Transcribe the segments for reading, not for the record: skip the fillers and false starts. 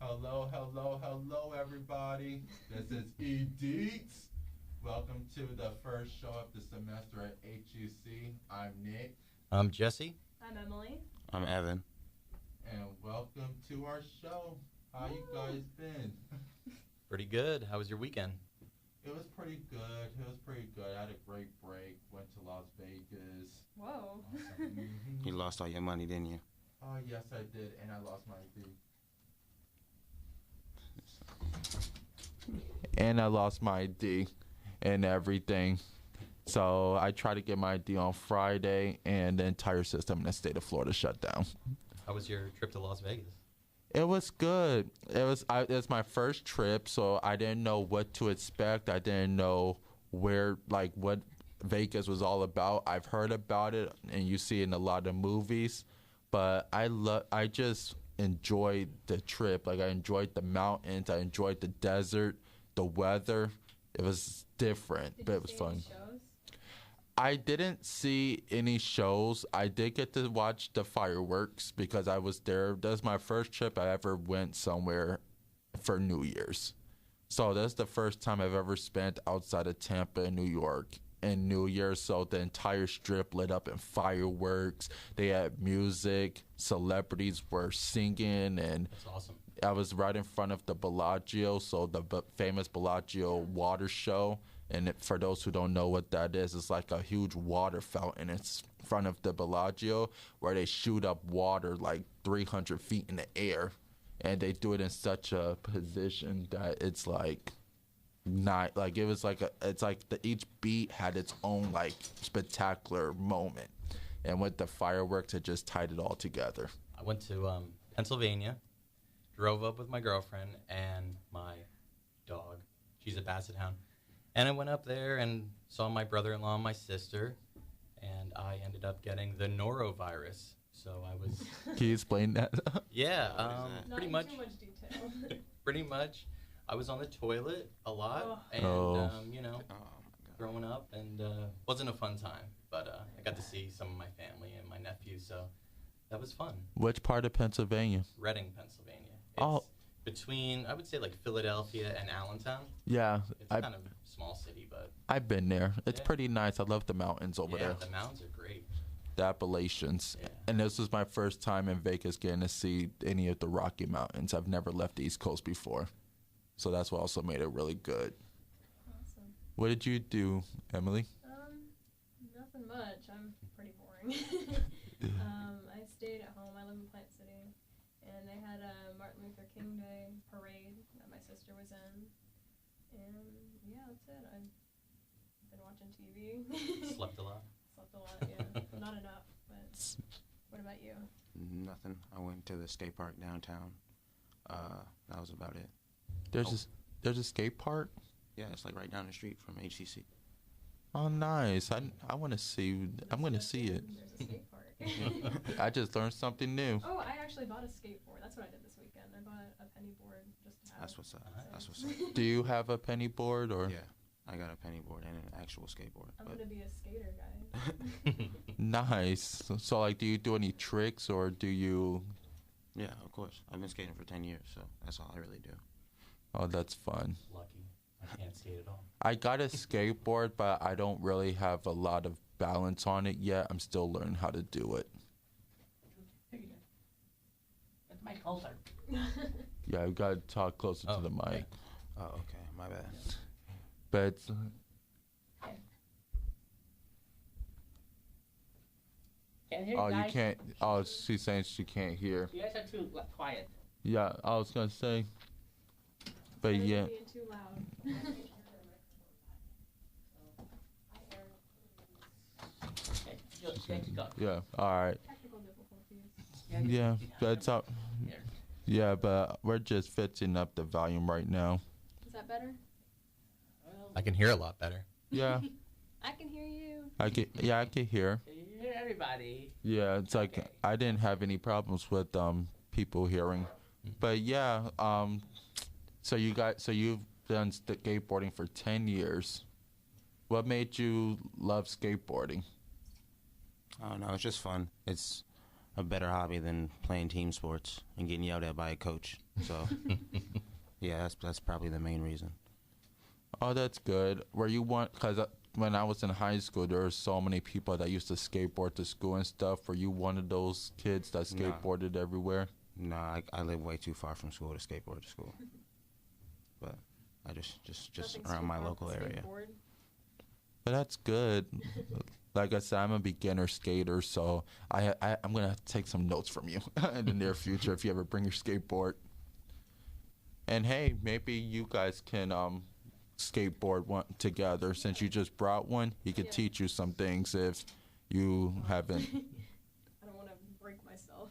Hello, hello, hello, everybody. This is Deets. Welcome to the first show of the semester at HUC. I'm Nick. I'm Jesse. I'm Emily. I'm Evan. And welcome to our show. How you guys been? Pretty good. How was your weekend? It was pretty good. I had a great break. Went to Las Vegas. Whoa. Awesome. Mm-hmm. You lost all your money, didn't you? Oh, yes, I did. And I lost my ID. And everything. So I tried to get my ID on Friday, and the entire system in the state of Florida shut down. How was your trip to Las Vegas? It was good. It was my first trip, so I didn't know what to expect. I didn't know what Vegas was all about. I've heard about it, and you see it in a lot of movies, but I just enjoyed the trip. Like, I enjoyed the mountains. I enjoyed the desert, the weather. It was different, but it was fun. I didn't see any shows. I did get to watch the fireworks because I was there. That was my first trip I ever went somewhere for New Year's. So that's the first time I've ever spent outside of Tampa in New York in New Year's. So the entire strip lit up in fireworks. They had music. Celebrities were singing. And that's awesome. I was right in front of the Bellagio, so the famous Bellagio water show. And for those who don't know what that is, it's like a huge water fountain. It's in front of the Bellagio where they shoot up water like 300 feet in the air. And they do it in such a position that it's like not like it was like each beat had its own like spectacular moment. And with the fireworks, it just tied it all together. I went to Pennsylvania, drove up with my girlfriend and my dog. She's a basset hound. And I went up there and saw my brother-in-law and my sister, and I ended up getting the norovirus. So I was... Can you explain that? Yeah, pretty much. Not in too much detail. Pretty much. I was on the toilet a lot, and, throwing up, and wasn't a fun time. But I got to see some of my family and my nephew, so that was fun. Which part of Pennsylvania? Reading, Pennsylvania. It's between, I would say, like Philadelphia and Allentown. Yeah. It's kind of a small city, but... I've been there. It's pretty nice. I love the mountains over there. Yeah, the mountains are great. The Appalachians. Yeah. And this was my first time in Vegas getting to see any of the Rocky Mountains. I've never left the East Coast before. So that's what also made it really good. Awesome. What did you do, Emily? Nothing much. I'm pretty boring. I stayed at home. I live in Plant City. And they had a Martin Luther King Day parade that my sister was in. And yeah, that's it. I've been watching TV. Slept a lot. Slept a lot, yeah. Not enough, but what about you? Nothing. I went to the skate park downtown. That was about it. There's a skate park? Yeah, it's like right down the street from HCC. Oh, nice. I want to see. I'm going to see it. There's a skate park. I just learned something new. Oh, I actually bought a skateboard. That's what I did this weekend. I bought a penny board just to have. That's what's up. That's what's up. Do you have a penny board or? Yeah, I got a penny board and an actual skateboard. I'm going to be a skater, guys. Nice. So, like, do you do any tricks or do you? Yeah, of course. I've been skating for 10 years, so that's all I really do. Oh, that's fun. Lucky. I can't skate at all. I got a skateboard, but I don't really have a lot of balance on it yet. I'm still learning how to do it. It's my closer. Yeah, you got to talk closer to the mic. Oh, okay. My bad. But Can't hear oh, you you guys. can't. Oh, she's saying she can't hear. You guys are too quiet. Yeah, I was gonna say. But yeah. Being too loud. Okay, just go. Yeah. All right. Technical difficulties. Yeah, that's up. Yeah, but we're just fixing up the volume right now. Is that better? Well, I can hear a lot better. Yeah, I can hear you. I can hear. can you hear everybody? Yeah, it's like Okay. I didn't have any problems with people hearing, but yeah. So you've done skateboarding for 10 years. What made you love skateboarding? I don't know. It's just fun. a better hobby than playing team sports and getting yelled at by a coach. So, yeah, that's probably the main reason. Oh, that's good. Were you one? Because when I was in high school, there were so many people that used to skateboard to school and stuff. Were you one of those kids that No. skateboarded everywhere? No, I live way too far from school to skateboard to school. But I just Nothing's around too my far local to area. skateboard. But that's good. Like I said, I'm a beginner skater, so I'm gonna take some notes from you in the near future if you ever bring your skateboard. And hey, maybe you guys can skateboard one together. Since you just brought one, he could Yeah. teach you some things if you haven't. I don't want to break myself.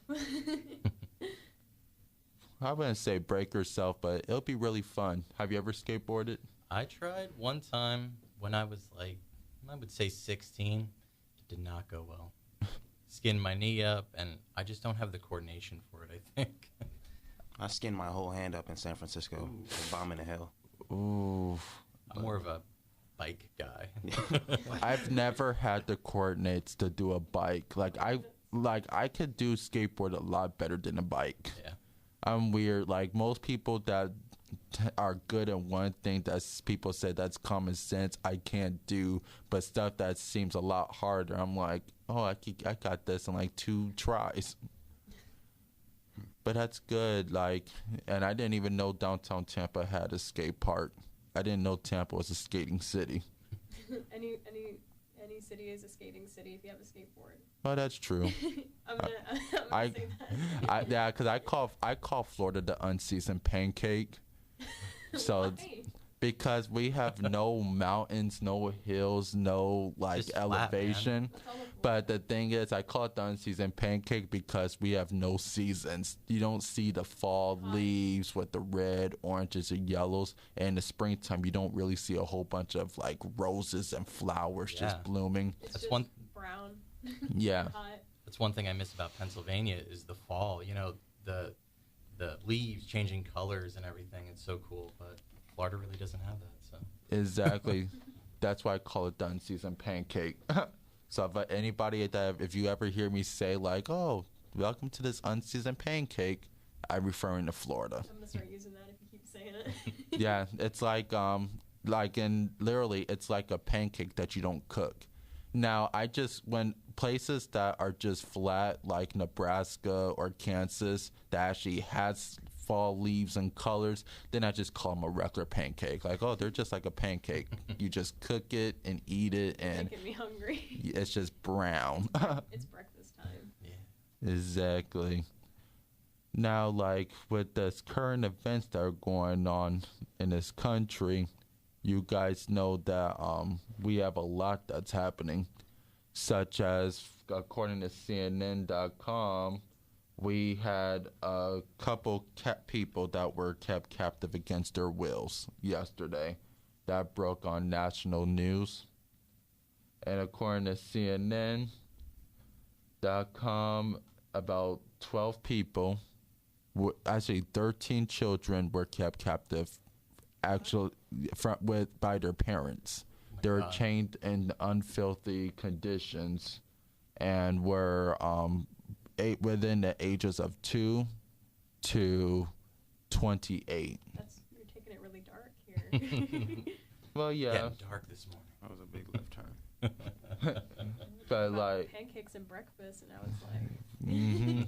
I wouldn't say break yourself, but it'll be really fun. Have you ever skateboarded? I tried one time when I was like, I would say 16. It did not go well. Skinned my knee up, and I just don't have the coordination for it, I think. I skinned my whole hand up in San Francisco, bombing the hill. Ooh. I'm more of a bike guy. I've never had the coordinates to do a bike. Like I could do skateboard a lot better than a bike. Yeah. I'm weird. Like most people that are good at one thing that people say that's common sense, I can't do. But stuff that seems a lot harder, I'm like, oh, I got this in like 2 tries. But that's good. Like, and I didn't even know downtown Tampa had a skate park. I didn't know Tampa was a skating city. any city is a skating city if you have a skateboard. Oh, that's true. I'm gonna say that. Yeah, because I call Florida the unseasoned pancake. So Why? because we have no mountains, no hills, no like Just flat, man. elevation. That's all of But the thing is, I call it the unseasoned pancake because we have no seasons. You don't see the fall leaves with the red, oranges, and yellows. And in the springtime, you don't really see a whole bunch of like roses and flowers Yeah. just blooming. It's That's just one- brown. Yeah. Hot. That's one thing I miss about Pennsylvania is the fall. You know, the leaves changing colors and everything. It's so cool. But Florida really doesn't have that. So Exactly. That's why I call it the unseasoned pancake. So if you ever hear me say like, "Oh, welcome to this unseasoned pancake," I'm referring to Florida. I'm gonna start using that if you keep saying it. Yeah, it's like literally it's like a pancake that you don't cook. Now, when places that are just flat like Nebraska or Kansas that actually has fall leaves and colors, then I just call them a regular pancake. Like, oh, they're just like a pancake. You just cook it and eat it, and Making me hungry. it's just brown. It's breakfast time. yeah. Exactly. Now, like with this current events that are going on in this country, you guys know that we have a lot that's happening, such as according to CNN.com, we had a couple people that were kept captive against their wills yesterday. That broke on national news. And according to CNN.com, about 12 people, actually 13 children were kept captive by their parents. They were chained in unfilthy conditions and were within the ages of 2 to 28. You're taking it really dark here. Well, yeah. Getting dark this morning. That was a big left turn. But About like pancakes and breakfast, and now it's like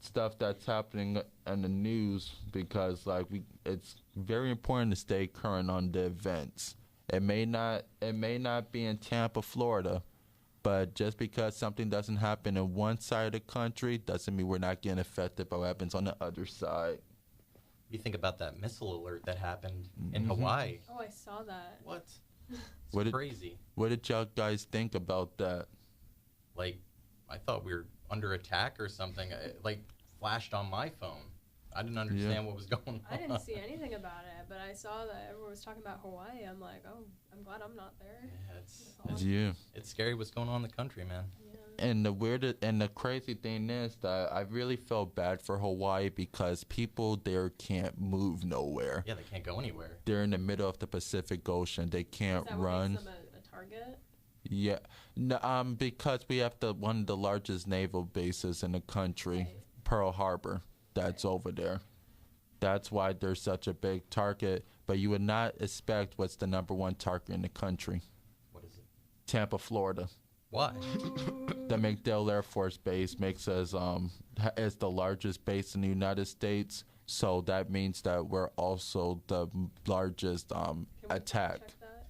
stuff that's happening in the news, because like it's very important to stay current on the events. It may not be in Tampa, Florida, but just because something doesn't happen in one side of the country doesn't mean we're not getting affected by what happens on the other side. You think about that missile alert that happened in Hawaii. oh, I saw that. What? It's What crazy. What did y'all guys think about that? Like, I thought we were under attack or something. It, like, flashed on my phone. I didn't understand what was going on. I didn't see anything about it, but I saw that everyone was talking about Hawaii. I'm like, oh, I'm glad I'm not there. Yeah, That's Yeah. it's scary what's going on in the country, man. Yeah. And the crazy thing is that I really felt bad for Hawaii because people there can't move nowhere. Yeah, they can't go anywhere. They're in the middle of the Pacific Ocean. They can't Is that what run. makes them a target? Yeah, no, because we have one of the largest naval bases in the country, Right. Pearl Harbor, that's over there. That's why there's such a big target. But you would not expect what's the #1 target in the country. What is it? Tampa, Florida. Why? The McDill Air Force Base makes us is the largest base in the United States. So that means that we're also the largest Can we attack. check that?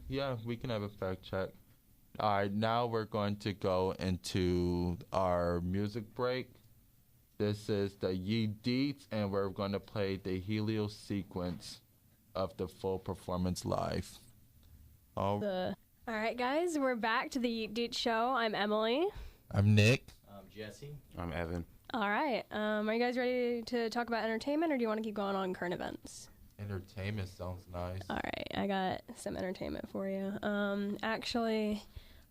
Yeah, we can have a fact check. All right, now we're going to go into our music break. This is the Ye Deets, and we're going to play the Helio sequence of the full performance live. All right, guys, we're back to the Yeet Deet Show. I'm Emily. I'm Nick. Jesse. I'm Evan. All right, are you guys ready to talk about entertainment, or do you want to keep going on current events? Entertainment sounds nice. All right, I got some entertainment for you. Actually,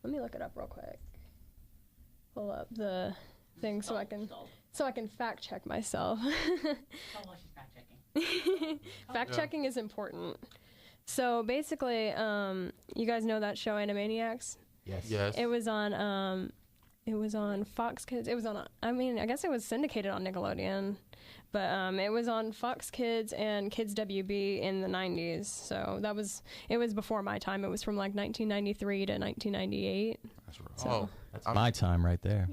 let me look it up real quick. Pull up the thing so I can fact check myself. Fact checking. Fact checking is important. So basically, you guys know that show Animaniacs? Yes. It was on Fox Kids. It was on, I guess it was syndicated on Nickelodeon, but it was on Fox Kids and Kids WB in the 90s. So it was before my time. It was from like 1993 to 1998. That's right. So That's my time right there.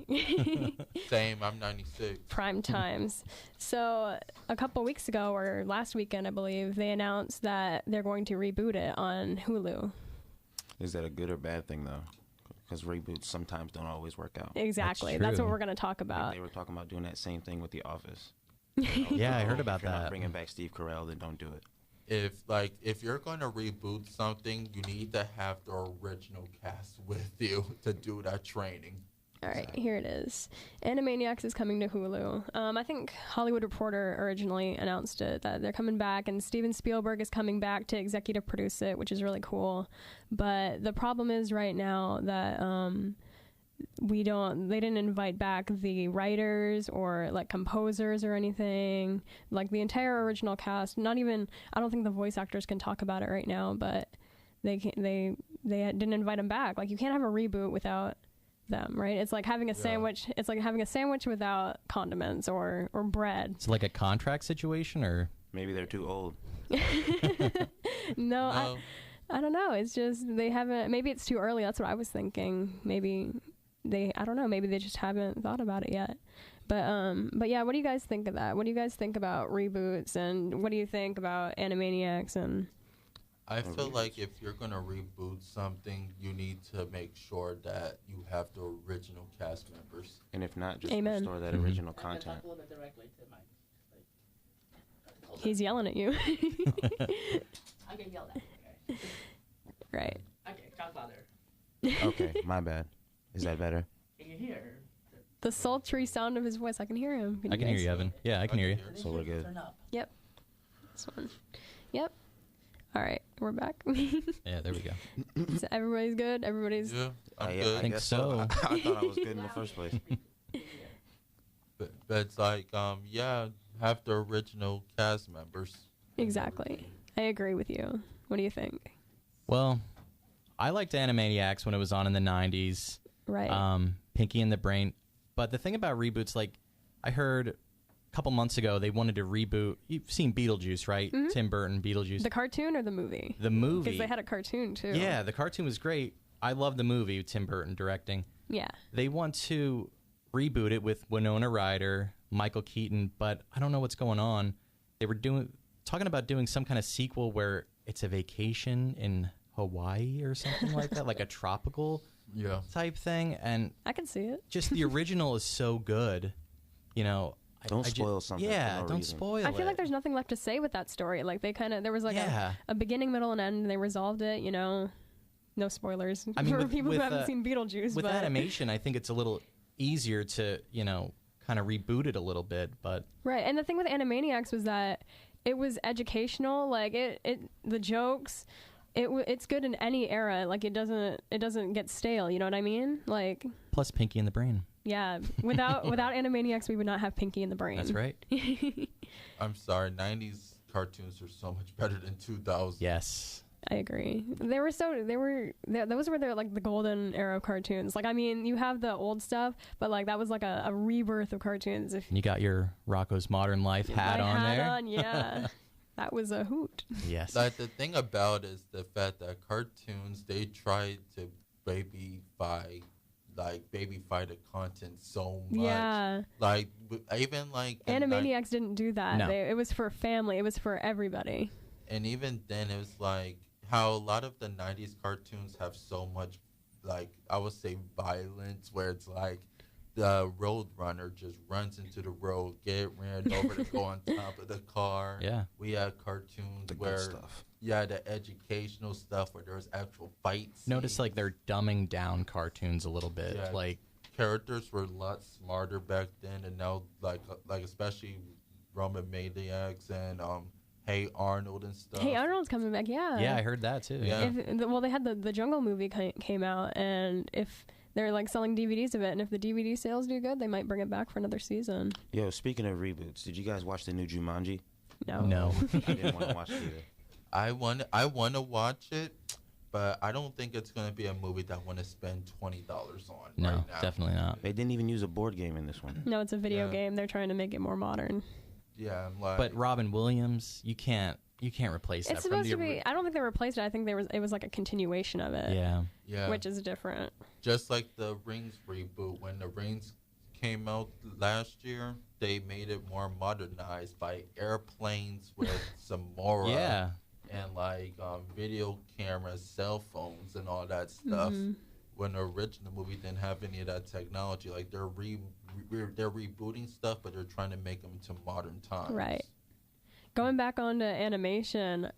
Same. I'm 96. prime times. So a couple weeks ago, or last weekend, I believe, they announced that they're going to reboot it on Hulu. Is that a good or bad thing, though? Because reboots sometimes don't always work out. Exactly. That's That's what true. we're going to talk Like about. they were talking about doing that same thing with The Office. Yeah, I heard about If you're not that. bringing back Steve Carell, then don't do it. If you're going to reboot something, you need to have the original cast with you to do that training. All right, here it is. Animaniacs is coming to Hulu. I think Hollywood Reporter originally announced it, that they're coming back, and Steven Spielberg is coming back to executive produce it, which is really cool. But the problem is right now that they didn't invite back the writers or like composers or anything. Like the entire original cast, not even, I don't think the voice actors can talk about it right now, but they didn't invite them back. Like you can't have a reboot without them, right? It's like having a sandwich. It's like having a sandwich without condiments or bread. It's like a contract situation, or Maybe they're too old. No, I don't know. It's just they haven't. Maybe it's too early. That's what I was thinking. Maybe I don't know. Maybe they just haven't thought about it yet. But yeah. What do you guys think of that? What do you guys think about reboots, and what do you think about Animaniacs? And I feel like if you're going to reboot something, you need to make sure that you have the original cast members. And if not, just Amen. restore that Mhm. original I can content. talk a little bit directly to my. he's yelling at you. I get yelled at. Okay. Right. Okay, talk louder. Okay, my bad. Is that better? Can you hear? The sultry sound of his voice. I can hear him. Can I can hear guys you, Evan. Yeah, I can hear you. So we're good. Turn up. This one. Yep. All right, we're back. Yeah, there we go. So everybody's good. Everybody's Yeah, I'm Yeah, good. think guess so. I thought I was good in the first place. But it's like, have the original cast members. exactly. I agree with you. What do you think? Well, I liked Animaniacs when it was on in the 90s. Right. Pinky and the Brain. But the thing about reboots, like I heard a couple months ago, they wanted to reboot. You've seen Beetlejuice, right? Mhm. Tim Burton, Beetlejuice. The cartoon or the movie? The movie. Because they had a cartoon too. Yeah, the cartoon was great. I love the movie, Tim Burton directing. Yeah. They want to reboot it with Winona Ryder, Michael Keaton, but I don't know what's going on. They were talking about doing some kind of sequel where it's a vacation in Hawaii or something like that, like a tropical type thing. And I can see it. just the original is so good, you know. Don't spoil something. Yeah, for no don't reason. spoil I feel it. like there's nothing left to say with that story. Like there was like a beginning, middle, and end, and they resolved it. You know, no spoilers I mean, for with- people who with, haven't seen Beetlejuice. with but animation, I think it's a little easier to, you know, kind of reboot it a little bit, but right, and the thing with Animaniacs was that it was educational. Like the jokes, it's good in any era. Like it doesn't get stale. You know what I mean? Like plus Pinky and the Brain. yeah, without Animaniacs, we would not have Pinky in the Brain. That's right. I'm sorry, 90s cartoons are so much better than 2000s. Yes. I agree. Those were their like the golden era of cartoons. Like, I mean, you have the old stuff, but like that was like a rebirth of cartoons. If You got your Rocco's Modern Life hat on there. Yeah. That was a hoot. Yes. Like the thing about it is the fact that cartoons, they try to babyfy the content so much. Yeah. Like even like in Animaniacs didn't do that. No. It was for family. It was for everybody. and even then it was like how a lot of the 90s cartoons have so much, like, I would say violence, where it's like the road runner just runs into the road, get ran over to go on top of the car. Yeah. We had cartoons The good where stuff. yeah, the educational stuff where there was actual fights. Notice like they're dumbing down cartoons a little bit. Yeah. Like, Characters were a lot smarter back then, and now like especially Roman Maniacs and Hey Arnold and stuff. Hey Arnold's coming back. Yeah. yeah, I heard that too. Yeah. Well, they had the Jungle movie came out, and if they're like selling DVDs of it, and if the DVD sales do good, they might bring it back for another season. Yo, speaking of reboots, did you guys watch the new Jumanji? No. I didn't want to watch it either. I want to watch it, but I don't think it's gonna be a movie that I want to spend $20 on No, right now. definitely not. They didn't even use a board game in this one. No, it's a video Yeah. game. They're trying to make it more modern. Yeah, I'm like, But Robin Williams, you can't replace that. It's from supposed the to be. I don't think they replaced it. I think it was like a continuation of it. Yeah. yeah, Which is different. just like the Rings reboot. When the Rings came out last year, they made it more modernized by airplanes with Samora. Yeah. And like video cameras, cell phones, and all that stuff. Mhm. When the original movie didn't have any of that technology, like they're rebooting stuff, but they're trying to make them into modern times. Right. Going back onto animation,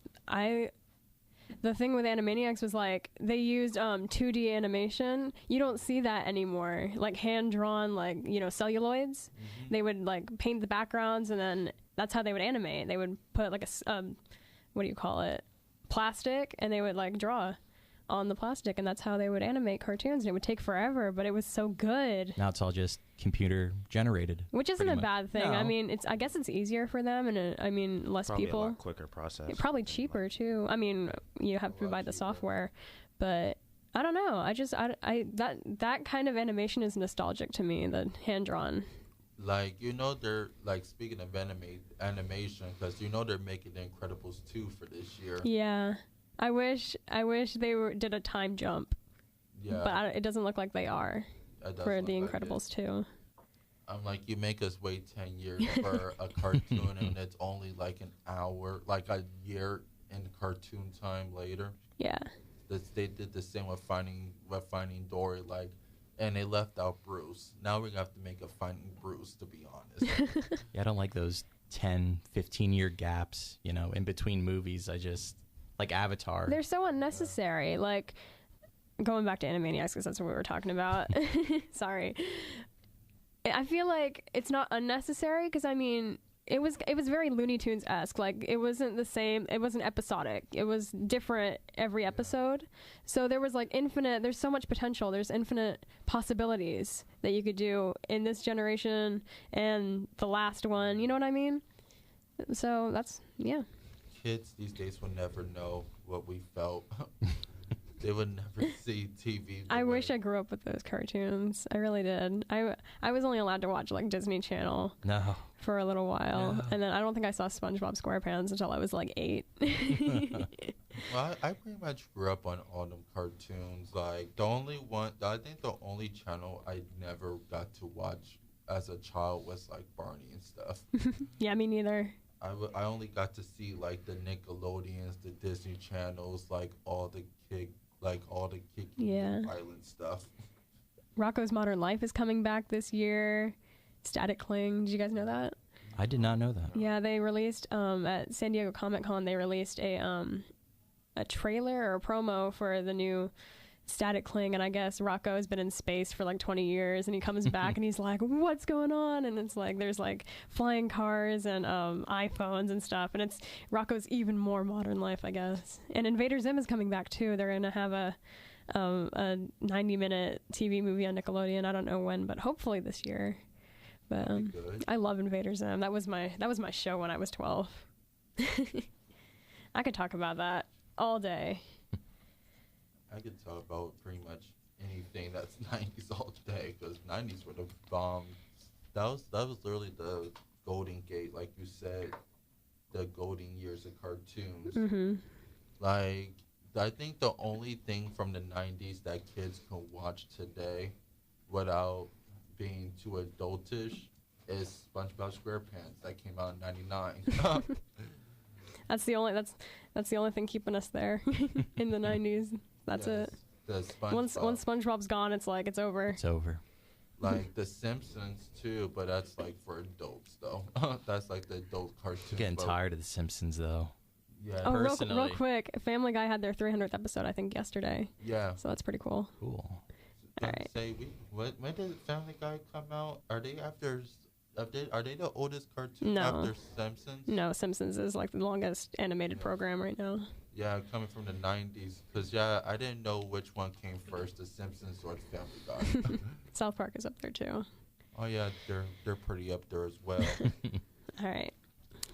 the thing with Animaniacs was like they used 2D animation. You don't see that anymore. Like hand drawn, like celluloids. Mhm. They would like paint the backgrounds, and then that's how they would animate. They would put like what do you call it, plastic, and they would like draw on the plastic, and that's how they would animate cartoons. And it would take forever, but it was so good. Now it's all just computer generated. Which isn't pretty a much. bad thing. I No. mean, I guess it's easier for them, and less Probably people. a lot quicker process. Probably cheaper too. I mean, you have to buy the software, but I don't know. That kind of animation is nostalgic to me. The hand drawn. Like they're like, speaking of animation, because they're making The Incredibles 2 for this year. Yeah, I wish they did a time jump, Yeah, but it doesn't look like they are it does for look The like it. Incredibles 2. I'm like, you make us wait 10 years for a cartoon, and it's only like an hour, like a year in cartoon time later. Yeah, They did the same with Finding Dory, like, and they left out Bruce. Now we have to make a Finding Bruce, to be honest. Yeah, I don't like those 10, 15-year gaps, in between movies. I just, like Avatar. they're so unnecessary. Like going back to Animaniacs, because that's what we were talking about. Sorry. I feel like it's not unnecessary because it was very Looney Tunes-esque. Like it wasn't the same. It wasn't episodic. It was different every episode. So there was like there's so much potential. There's infinite possibilities that you could do in this generation and the last one. You know what I mean? So yeah. Kids these days will never know what we felt. They would never see TV. I wish I grew up with those cartoons. I really did. I was only allowed to watch like Disney Channel No. for a little while, Yeah. and then I don't think I saw SpongeBob SquarePants until I was like 8. Well, I pretty much grew up on all them cartoons. Like I think the only channel I never got to watch as a child was like Barney and stuff. Yeah, me neither. I only got to see like the Nickelodeons, the Disney channels, like all the kicking, Yeah. violent stuff. Rocco's Modern Life is coming back this year. Static Cling. Did you guys know that? I did not know that. Yeah, they released at San Diego Comic-Con. They released a trailer or a promo for the new Static Cling, and I guess Rocco has been in space for like 20 years, and he comes back and he's like, "What's going on?" And it's like there's like flying cars and iPhones and stuff, and it's Rocco's even more modern life, I guess. And Invader Zim is coming back too. They're gonna have a 90-minute TV movie on Nickelodeon. I don't know when, but hopefully this year. But That'd be good. I love Invader Zim. That was my show when I was 12. I could talk about that all day. I could talk about pretty much anything that's 90s all day because 90s were the bomb. That was literally the golden gate, like you said, the golden years of cartoons. Mm-hmm. Like, I think the only thing from the 90s that kids can watch today without being too adultish is SpongeBob SquarePants that came out in '99. That's the only thing keeping us there in the 90s. That's it. The Once SpongeBob's gone, it's like it's over. It's over. Like The Simpsons too, but that's like for adults though. That's like the adult cartoon. Getting tired of The Simpsons though. Yeah. Oh, real Personally. quick, Family Guy had their 300th episode, I think, yesterday. Yeah. So that's pretty cool. Cool. All right. Say when did Family Guy come out? Are they after? Are they the oldest cartoon No. after Simpsons? No, Simpsons is like the longest animated program right now. Yeah, coming from the 90s. Because, yeah, I didn't know which one came first, The Simpsons or Family Guy. South Park is up there too. Oh, yeah, they're pretty up there as well. All right.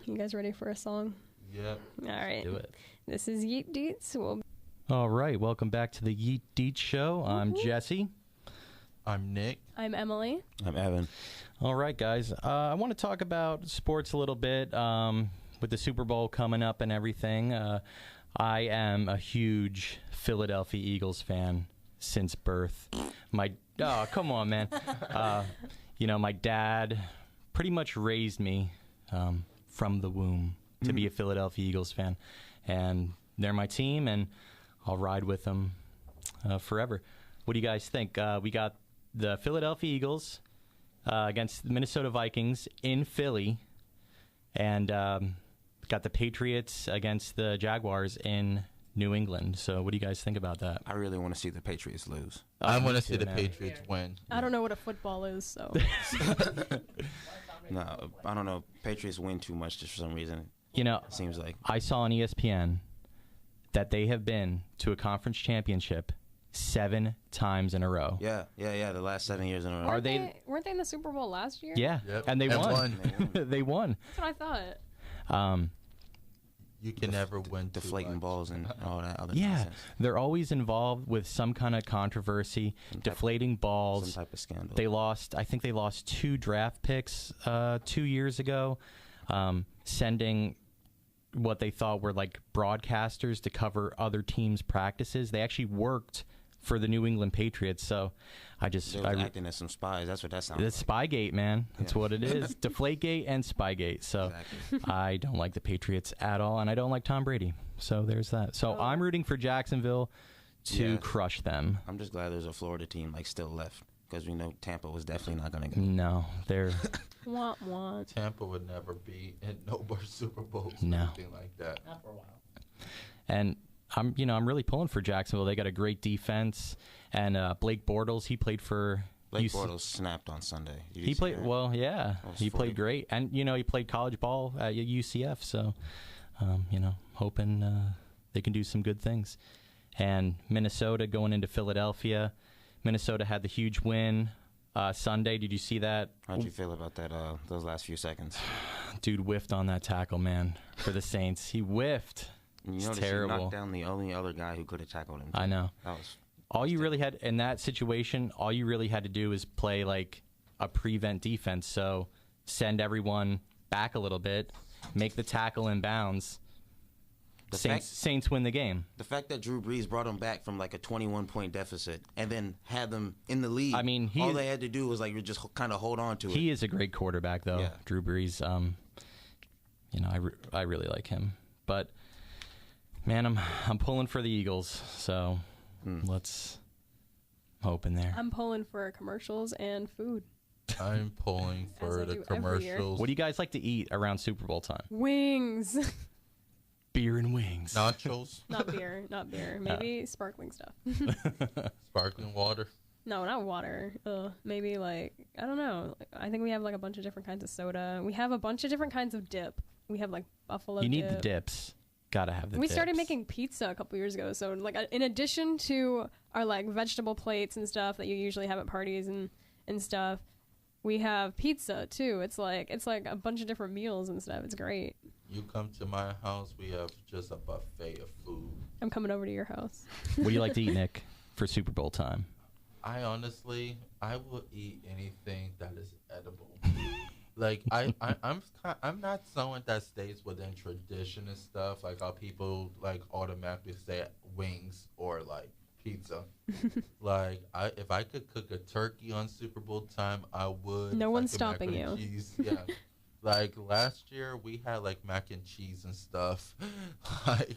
You guys ready for a song? Yeah. All right. Do it. This is Yeet Deets. All right. Welcome back to the Yeet Deets Show. I'm Jesse. I'm Nick. I'm Emily. I'm Evan. All right, guys. I want to talk about sports a little bit with the Super Bowl coming up and everything. I am a huge Philadelphia Eagles fan since birth. Come on, man. My dad pretty much raised me from the womb to be a Philadelphia Eagles fan. And they're my team, and I'll ride with them forever. What do you guys think? We got the Philadelphia Eagles against the Minnesota Vikings in Philly, and got the Patriots against the Jaguars in New England. So what do you guys think about that? I really want to see the Patriots lose. I want me to see too, the man. Patriots win. I don't know what a football is, so. No, I don't know. Patriots win too much just for some reason. You know, It seems like. I saw on ESPN that they have been to a conference championship 7 times in a row. Yeah. The last 7 years in a row. Are they- Weren't they in the Super Bowl last year? Yeah, Yep. and they And won. won. They won. That's what I thought. You can never win too Deflating much. balls and all that other Yeah, nonsense. they're always involved with some kind of controversy, deflating Some balls. type of scandal. I think they lost 2 draft picks 2 years ago, sending what they thought were like broadcasters to cover other teams' practices. They actually worked for the New England Patriots. So They was acting as some spies. That's what that sounds it's like. Spygate, man. That's Yeah. what it is. Deflategate and Spygate. So Exactly. I don't like the Patriots at all, and I don't like Tom Brady. So there's that. So I'm rooting for Jacksonville to Yeah. crush them. I'm just glad there's a Florida team still left because we know Tampa was definitely not going to go. No, they're Want, want. Tampa would never be in no more Super Bowls or No. anything like that. Not for a while. and I'm really pulling for Jacksonville. They got a great defense, and Blake Bortles, he played for Blake UC Bortles snapped on Sunday. Did you He see played that? well, yeah. Almost He 40. played great, and he played college ball at UCF. So, hoping they can do some good things. And Minnesota going into Philadelphia. Minnesota had the huge win Sunday. Did you see that? How'd you feel about that? Those last few seconds. Dude whiffed on that tackle, man, for the Saints. He whiffed. You It's notice terrible. he knocked down the only other guy who could have tackled him. I know. That was All you really had in that situation, all you really had to do is play like a prevent defense. So send everyone back a little bit, make the tackle in bounds. The Saints win the game. the fact that Drew Brees brought them back from a 21-point deficit and then had them in the lead. I mean, all they had to do was just kind of hold on to it. He is a great quarterback, though. Yeah. Drew Brees. I really like him, but man, I'm pulling for the Eagles. So let's hope in there. I'm pulling for commercials and food. I'm pulling for I the do every year. commercials. What do you guys like to eat around Super Bowl time? Wings. Beer and wings. Nachos, Not beer. Maybe sparkling stuff. sparkling water. No, not water. Maybe I don't know. I think we have a bunch of different kinds of soda. We have a bunch of different kinds of dip. We have buffalo You dip. need the dips. Gotta have the We dips. started making pizza a couple years ago. So in addition to our vegetable plates and stuff that you usually have at parties and stuff, we have pizza too. It's like a bunch of different meals and stuff. It's great. You come to my house, we have just a buffet of food. I'm coming over to your house. What do you like to eat, Nick, for Super Bowl time? I honestly, I will eat anything that is edible. Like I'm not someone that stays within tradition and stuff. Like how people like automatically say wings or like pizza. Like if I could cook a turkey on Super Bowl time, I would. No one's Like a mac stopping and you. cheese. Yeah. Like last year we had like mac and cheese and stuff, like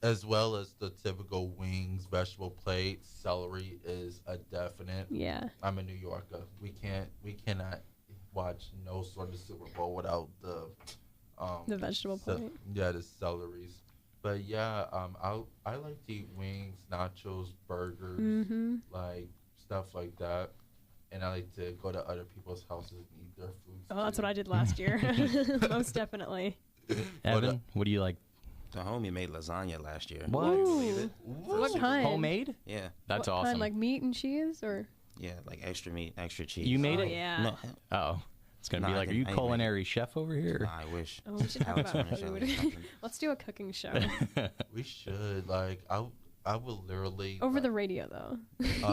as well as the typical wings, vegetable plate. Celery is a definite. Yeah. I'm a New Yorker. We cannot watch no sort of Super Bowl without the vegetable plate. Yeah, the celeries. But yeah, I like to eat wings, nachos, burgers, Mm-hmm. like stuff like that. And I like to go to other people's houses and eat their food. Oh, that's what I did last year. Most definitely. Evan, what do you like? The homie made lasagna last year. What? Ooh. What kind? Homemade? Yeah, That's What awesome. Kind, like meat and cheese, or? yeah, like extra meat, extra cheese. You made Oh, it? yeah. No, Oh, it's gonna Nah, be I like, are didn't- you I ain't culinary chef over here? nah, I wish. Oh, we should talk Alex about Winter Shell or food. something. Let's do a cooking show. We should like I will literally Over the radio, though.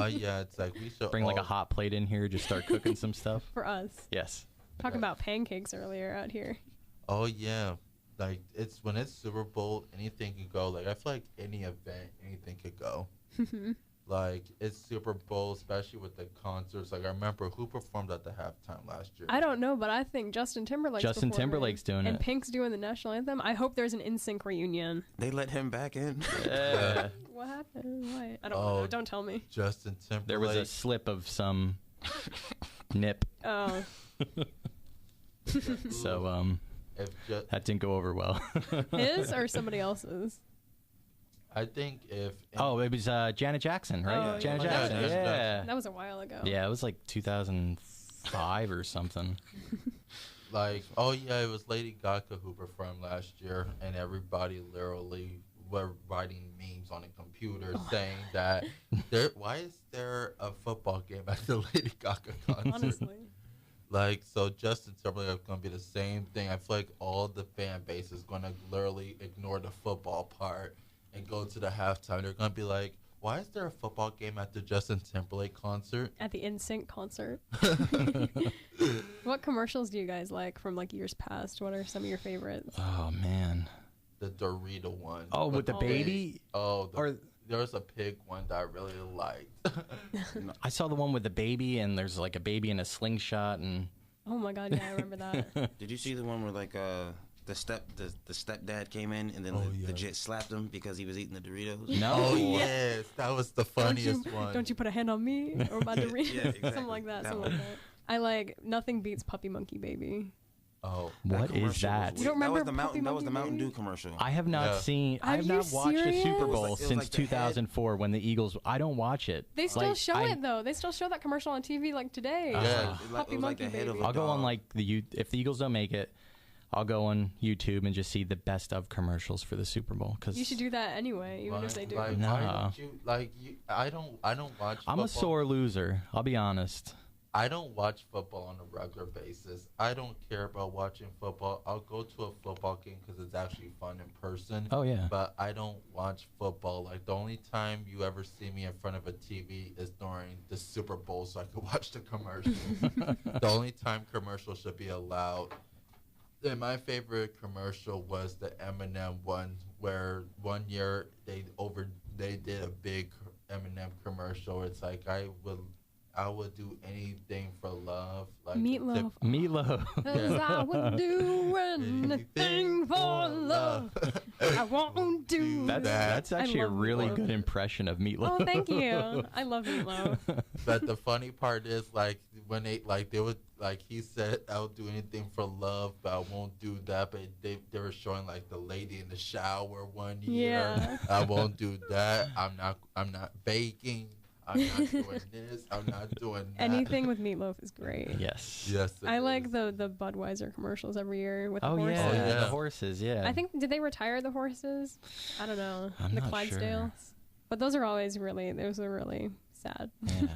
yeah, it's like we should Bring like a all- hot plate in here, just start cooking some stuff. For us. Yes. Talking about pancakes earlier out here. Oh yeah, like it's when it's Super Bowl, anything could go. Like I feel like any event, anything could go. Like it's Super Bowl, especially with the concerts. Like I remember who performed at the halftime last year. I don't know, but I think Justin Timberlake's Justin performing. Timberlake's doing and it. Pink's doing the national anthem. I hope there's an NSYNC reunion. They let him back in. Yeah. What happened? Why? I don't Oh. know. Don't tell me. Justin Timberlake. There was a slip of some nip, Oh. so If that didn't go over well. His or somebody else's? I think if Oh, it was Janet Jackson, right? Oh, Janet yeah. Jackson. Yeah, Yeah. That was a while ago. Yeah, it was like 2005 or something. like oh yeah, it was Lady Gaga who performed last year, and everybody literally were writing memes on a computer saying that why is there a football game at the Lady Gaga concert? Honestly. Like, so Justin Timberlake is going to be the same thing. I feel like all the fan base is going to literally ignore the football part and go to the halftime. They're going to be like, why is there a football game at the Justin Timberlake concert? At the NSYNC concert. What commercials do you guys like from like years past? What are some of your favorites? Oh man. The Dorito one. Oh, with the Oh. baby. Oh, Or there was a pig one that I really liked. I saw the one with the baby, and there's like a baby in a slingshot, and Oh my god, yeah, I remember that. Did you see the one where like the stepdad came in and then Oh, the yeah. jit slapped him because he was eating the Doritos? no. Oh, yes. That was the funniest don't you, one. Don't you put a hand on me or my Doritos? Yeah, exactly. Something like that. That Something one. like that. I like Nothing Beats Puppy Monkey Baby. Oh. What is commercial that? was You don't weird. remember That was the Puppy Mountain. That was the Monkey Mountain Baby? Dew commercial. I have not Yeah. seen. I Are have you not watched a serious? Super It was Bowl like- it was since like the head. 2004 when the Eagles. I don't watch it. They still Like, show it though. They still show that commercial on TV like today. Yeah. It was like Puppy the Monkey head of Baby. a I'll go on dog. like if the Eagles don't make it, I'll go on YouTube and just see the best of commercials for the Super Bowl. Cause You should do that anyway, even if they do. Like, Nah. why don't you, like, I don't watch I'm a football. sore loser. I'll be honest. I don't watch football on a regular basis. I don't care about watching football. I'll go to a football game because it's actually fun in person. Oh yeah. But I don't watch football. Like, the only time you ever see me in front of a TV is during the Super Bowl so I can watch the commercials. The only time commercials should be allowed. And my favorite commercial was the Eminem one, where one year they did a big Eminem commercial. It's like I would do anything for love. Like Meat Loaf. Meat Loaf. 'Cause I would do anything for love. I won't do That's that. that's actually a love really Meat good Loaf. impression of Meat Loaf. Oh, thank you. I love Meat Loaf. But the funny part is, like, when they would, like, he said, I'll do anything for love, but I won't do that. But they were showing, like, the lady in the shower one year. Yeah. I won't do that. I'm not baking. I'm not doing this. I'm not doing that. Anything with Meat Loaf is great. Yes. Yes. it I like is. the Budweiser commercials every year with the Oh horses. yeah, Oh, yeah. the horses. Yeah. I think, did they retire the horses? I don't know. I'm the not Clydesdales. But those are always those are really sad. Yeah.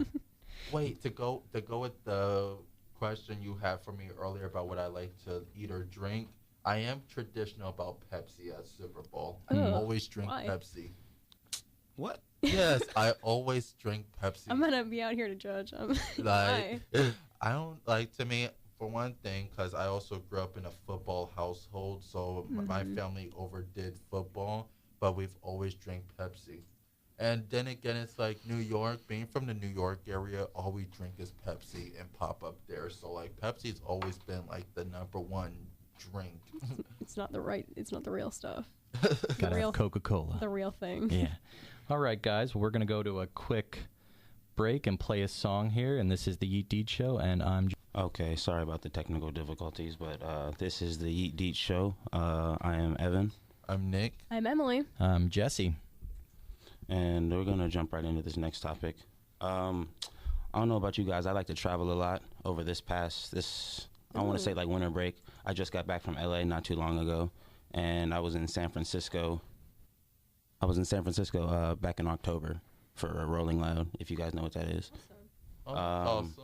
Wait, to go with the question you had for me earlier about what I like to eat or drink, I am traditional about Pepsi at Super Bowl. Ugh, I always drink why? Pepsi. What? Yes, I always drink Pepsi. I'm gonna be out here to judge. Like, why? I don't like, to me, for one thing, because I also grew up in a football household, so my family overdid football, but we've always drank Pepsi. And then again, it's like New York, being from the New York area, all we drink is Pepsi and pop up there. So like Pepsi's always been like the #1 drink. It's not the real stuff. Gotta real- have Coca-Cola. The real thing. Yeah. All right, guys. We're going to go to a quick break and play a song here. And this is the Yeet Deet Show. And I'm... Okay, sorry about the technical difficulties, but this is the Yeet Deet Show. I am Evan, I'm Nick. I'm Emily. Jesse. and we're going to jump right into this next topic. I don't know about you guys. I like to travel a lot over I want to say like winter break. I just got back from LA not too long ago, and I was in San Francisco. Back in October for a Rolling Loud, if you guys know what that is. Oh, awesome.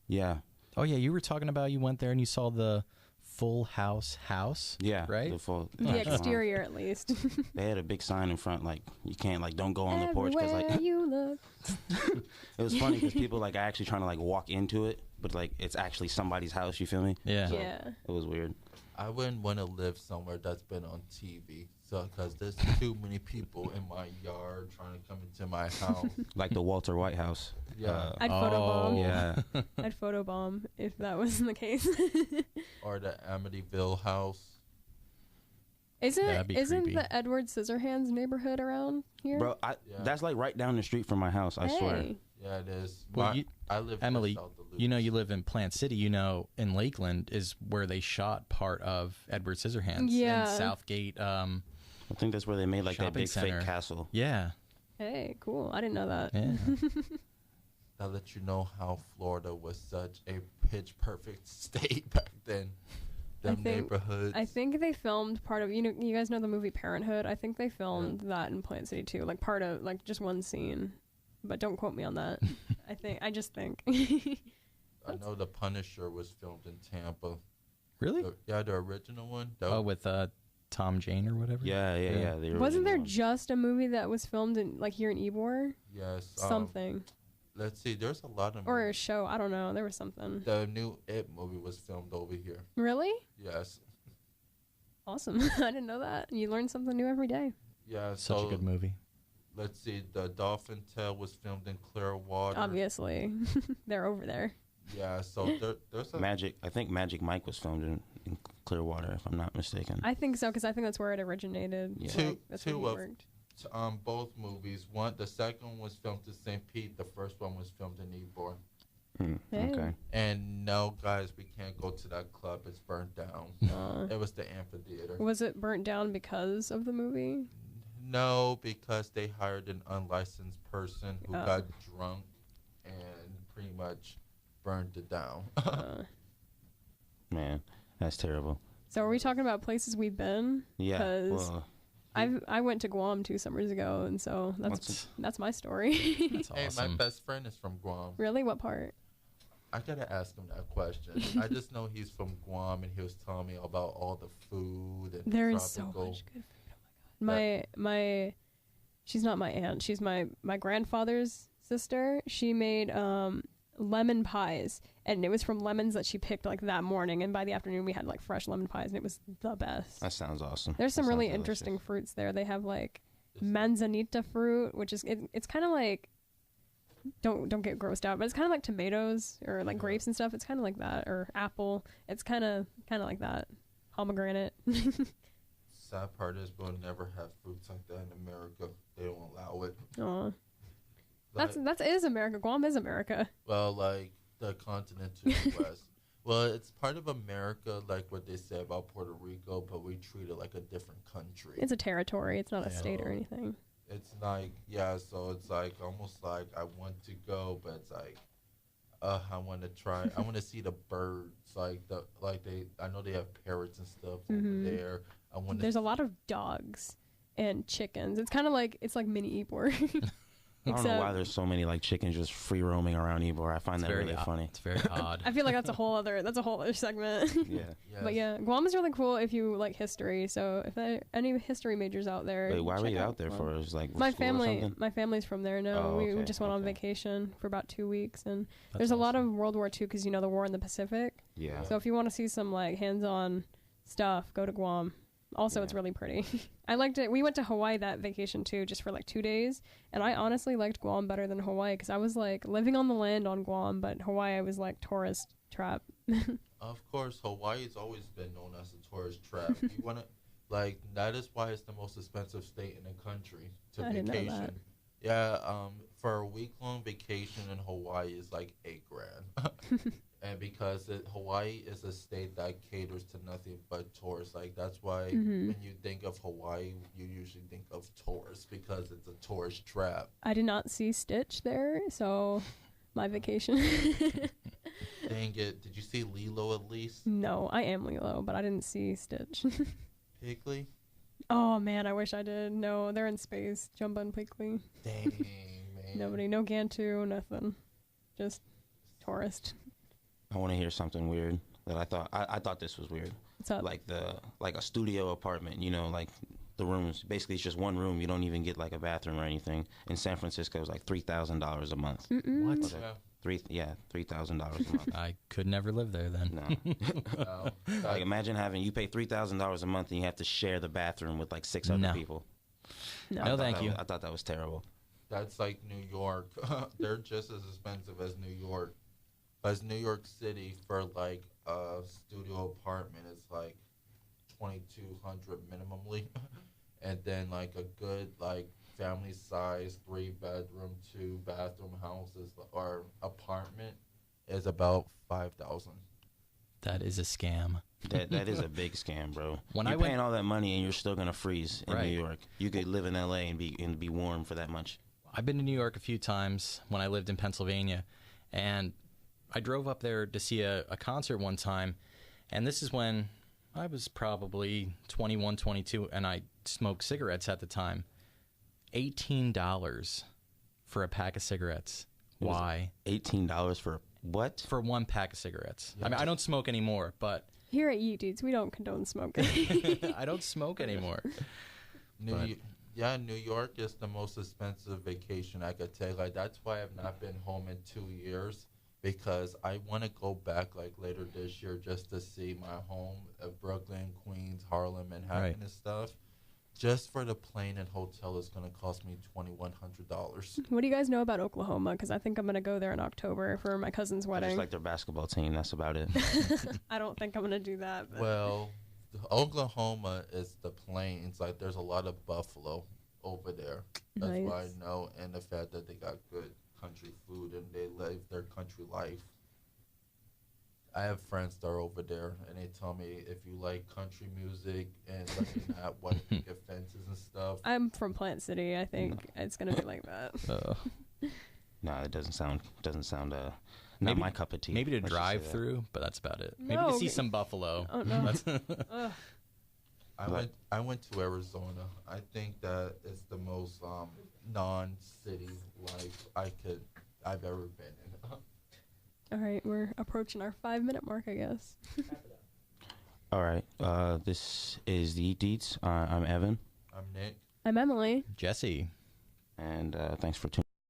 Yeah. Oh, yeah. You were talking about you went there and you saw the Full House house. Yeah. Right? The exterior, at least. They had a big sign in front, like, you can't, like, don't go on the porch. Cause, like, Everywhere you look. it was funny because people, like, are actually trying to, like, walk into it, but, like, it's actually somebody's house, you feel me? Yeah. So, Yeah. It was weird. I wouldn't want to live somewhere that's been on TV. So, because there's too many people in my yard trying to come into my house. Like the Walter White house. Yeah. I'd photobomb. Yeah. I'd photobomb if that wasn't the case. Or the Amityville house. That'd be Isn't creepy. the Edward Scissorhands neighborhood around here? Bro, that's, like, right down the street from my house, I swear. Hey. Yeah, it is. Well, I live Emily, just south of Lucas. you know you live in Plant City. You know in Lakeland is where they shot part of Edward Scissorhands. Yeah. In Southgate. I think that's where they made, like, that Shopping big center. fake castle. Yeah. Hey, cool. I didn't know that. Yeah. That let you know how Florida was such a pitch perfect state back then. Them neighborhoods. I think they filmed part of, you guys know the movie Parenthood? I think they filmed that in Plant City too, like part of, like just one scene. But don't quote me on that. I just think. I know The Punisher was filmed in Tampa. Really? The original one. With Tom Jane or whatever? Yeah. The Wasn't there original one. just a movie that was filmed in, like, here in Ybor? Yes. Something. Let's see. There's a lot of Or a movies. show. I don't know. There was something. The new It movie was filmed over here. Really? Yes. Awesome. I didn't know that. You learn something new every day. Yeah. Such so a good movie. let's see. The Dolphin Tale was filmed in Clearwater. Obviously. They're over there. Yeah. So there's a I think Magic Mike was filmed in Clearwater, if I'm not mistaken. I think so, because I think that's where it originated. Yeah. Like, that's where Two he of- worked. both movies. The second one was filmed in St. Pete. The first one was filmed in Ybor. Hey. Okay. And no, guys, we can't go to that club. It's burnt down. It was the amphitheater. Was it burnt down because of the movie? No, because they hired an unlicensed person who Oh. got drunk and pretty much burned it down. Man, that's terrible. So are we talking about places we've been? Yeah. 'Cause Well, I went to Guam 2 summers ago, and so that's my story. That's Hey, my awesome. best friend is from Guam. Really? What part? I gotta ask him that question. I just know he's from Guam, and he was telling me about all the food and There is so tropical. much good food. Oh my god. My she's not my aunt. She's my grandfather's sister. She made lemon pies, and it was from lemons that she picked like that morning, and by the afternoon we had like fresh lemon pies, and it was the best. that sounds awesome. There's some That really sounds interesting delicious. fruits there. They have like manzanita fruit, which is it's kind of like don't get grossed out, but it's kind of like tomatoes or like grapes and stuff. It's kind of like that, or apple. It's kind of like that. Pomegranate. Sad part is we'll never have fruits like that in America. They don't allow it. Aw. Like, That is America. Guam is America. well, like the continent to the west. Well, it's part of America, like what they say about Puerto Rico, but we treat it like a different country. It's a territory. It's not a Yeah. state or anything. It's like, so it's like almost like I want to go, but it's like, I want to try. I want to see the birds, I know they have parrots and stuff over there. I want. There's a lot of dogs and chickens. It's kind of like mini Ybor. I don't know why there's so many like chickens just free roaming around Ybor. I find that really funny. It's very odd. I feel like that's a whole other segment. Yeah. Yes. But yeah, Guam is really cool if you like history. So if there any history majors out there, Wait, why were check you out there Guam. for? It was like My school or family, something? my family's from there. No, Oh, we okay, just went on okay. vacation for about 2 weeks, and That's there's a lot awesome. of World War II because you know the war in the Pacific. Yeah. So if you want to see some like hands-on stuff, go to Guam. Also, it's Yeah. really pretty. I liked it. We went to Hawaii that vacation too, just for like 2 days, and I honestly liked Guam better than Hawaii because I was like living on the land on Guam, but Hawaii I was like tourist trap. Of course, Hawaii's always been known as a tourist trap. You want to, like, that is why it's the most expensive state in the country to I didn't know vacation. that. Yeah, for a week-long vacation in Hawaii is like $8,000. And because Hawaii is a state that caters to nothing but tourists, like that's why when you think of Hawaii, you usually think of tourists because it's a tourist trap. I did not see Stitch there, so my vacation. Dang it! Did you see Lilo at least? No, I am Lilo, but I didn't see Stitch. Piggly? Oh man, I wish I did. No, they're in space. Jumbo and Piggly. Dang, man. Nobody, no Gantu, nothing. Just tourist. I want to hear something weird that I thought this was weird. What's up? Like a studio apartment, you know, like the rooms. Basically, it's just one room. You don't even get like a bathroom or anything. In San Francisco, it's like $3,000 a month. What? Yeah. $3,000 a month. I could never live there then. No. No, Like imagine you pay $3,000 a month and you have to share the bathroom with like 6 other No. people. No. No, thank you. I thought that was terrible. that's like New York. They're just as expensive as New York. As New York City for like a studio apartment is like $2,200 minimally, and then like a good like family size 3-bedroom 2-bathroom houses or apartment is about $5,000. That is a scam. That is a big scam, bro. When you're I went- paying all that money and you're still gonna freeze in Right. New York. You could live in LA and be warm for that much. I've been to New York a few times when I lived in Pennsylvania, and I drove up there to see a concert one time, and this is when I was probably 21, 22, and I smoked cigarettes at the time. $18 for a pack of cigarettes. Why? $18 for what? For one pack of cigarettes. I mean, I don't smoke anymore, but Here at Yeet Dudes, we don't condone smoking. I don't smoke anymore. New York is the most expensive vacation I could take. Like that's why I've not been home in 2 years, because I want to go back like later this year just to see my home of Brooklyn, Queens, Harlem, Manhattan, Right. and stuff. Just for the plane and hotel is going to cost me $2,100. What do you guys know about Oklahoma? Because I think I'm going to go there in October for my cousin's I wedding. just like their basketball team. That's about it. I don't think I'm going to do that. But Well, Oklahoma is the plains. Like there's a lot of buffalo over there. That's why I Nice. know, and the fact that they got good country food and they live their country life. I have friends that are over there, and they tell me if you like country music and looking at white picket fences and stuff. I'm from Plant City. I think it's going to be like that. No, it doesn't sound not Maybe- my cup of tea. Maybe to Let's just drive say that. through, but that's about it. Maybe No, to see okay. some buffalo. Oh, no. That's- Ugh. I went to Arizona. I think that it's the most non-city life I've ever been in. All right, we're approaching our 5-minute mark, I guess. All right. This is the Eat Deets. I'm Evan, I'm Nick. I'm Emily. Jesse. and thanks for tuning.